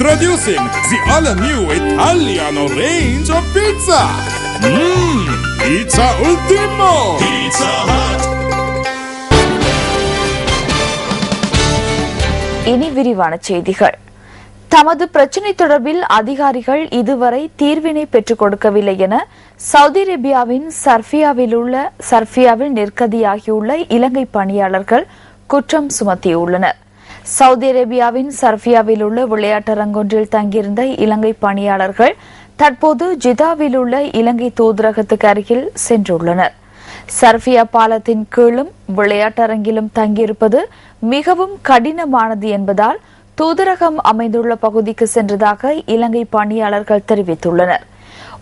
Introducing the all-new Italiano range of pizza. Pizza Ultimo. Pizza Hut. இனி விரிவான செய்திகள். தமது பிரச்சினை தொடர்பில் அதிகாரிகள் இதுவரை தீர்வினை பெற்றுக் கொடுக்கவில்லை என சவுதி அரேபியாவின் சர்பியாவில் நிற்கதியாகியுள்ள இலங்கை பணியாளர்கள் குற்றம் சுமத்தியுள்ளனர். சவுதி அரேபியாவின் சர்பியாவில் உள்ள விளையாட்டரங்கொன்றில் தங்கியிருந்த இலங்கை பணியாளர்கள் தற்போது ஜிதாவில் உள்ள இலங்கை தூதரகத்துக்கு அருகில் சென்றுள்ளனர். சர்பியா பாலத்தின் கீழும் விளையாட்டரங்கிலும் தங்கியிருப்பது மிகவும் கடினமானது என்பதால் தூதரகம் அமைந்துள்ள பகுதிக்கு சென்றதாக இலங்கை பணியாளர்கள் தெரிவித்துள்ளனர்.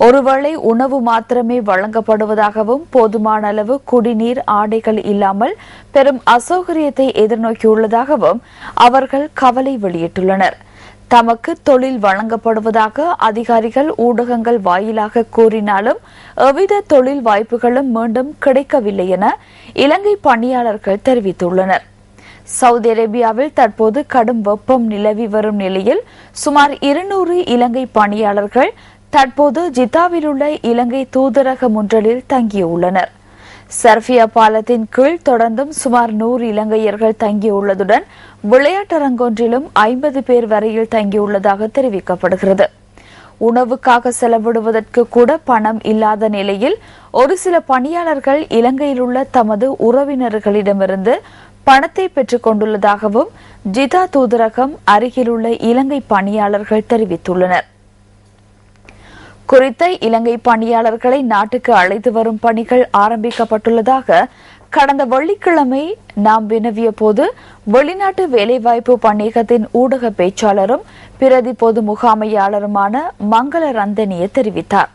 ஒருவேளை உணவு மாத்திரமே வழங்கப்படுவதாகவும் போதுமான அளவு குடிநீர் ஆடைகள் இல்லாமல் பெரும் அசௌகரியத்தை எதிர்நோக்கியுள்ளதாகவும் அவர்கள் கவலை வெளியிட்டுள்ளனர். தமக்கு தொழில் வழங்கப்படுவதாக அதிகாரிகள் ஊடகங்கள் வாயிலாக கூறினாலும் எவ்வித தொழில் வாய்ப்புகளும் மீண்டும் கிடைக்கவில்லை என இலங்கை பணியாளர்கள் தெரிவித்துள்ளனர். சவுதி அரேபியாவில் தற்போது கடும் வெப்பம் நிலவி வரும் நிலையில் சுமார் 200 இலங்கை பணியாளர்கள் தற்போது ஜித்தாவில் உள்ள இலங்கை தூதரக முன்றலில் தங்கியுள்ளனர். சர்பியா பாலத்தின் கீழ் தொடர்ந்தும் சுமார் 100 இலங்கையர்கள் தங்கியுள்ளதுடன் விளையாட்டரங்கொன்றிலும் 50 பேர் வரையில் தங்கியுள்ளதாக தெரிவிக்கப்படுகிறது. உணவுக்காக செலவிடுவதற்கு கூட பணம் இல்லாத நிலையில் ஒரு சில பணியாளர்கள் இலங்கையில் உள்ள தமது உறவினர்களிடமிருந்து பணத்தை பெற்றுக் கொண்டுள்ளதாகவும் ஜிதா தூதரகம் அருகிலுள்ள இலங்கை பணியாளர்கள் தெரிவித்துள்ளனர். குறித்த இலங்கை பணியாளர்களை நாட்டுக்கு அழைத்து வரும் பணிகள் ஆரம்பிக்கப்பட்டுள்ளதாக கடந்த வெள்ளிக்கிழமை நாம் வினவிய போது வெளிநாட்டு வேலைவாய்ப்பு பணியகத்தின் ஊடக பேச்சாளரும் பிரதி பொது முகாமையாளருமான மங்கள ரந்தனிய தெரிவித்தார்.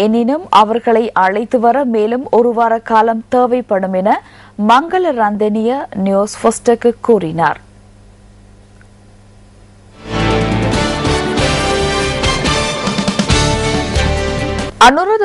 எனினும் அவர்களை அழைத்து வர மேலும் ஒரு வார காலம் தேவைப்படும் என மங்கள ரந்தனிய நியூஸ் ஃபர்ஸ்டுக்கு கூறினார். அனுராதபுரம்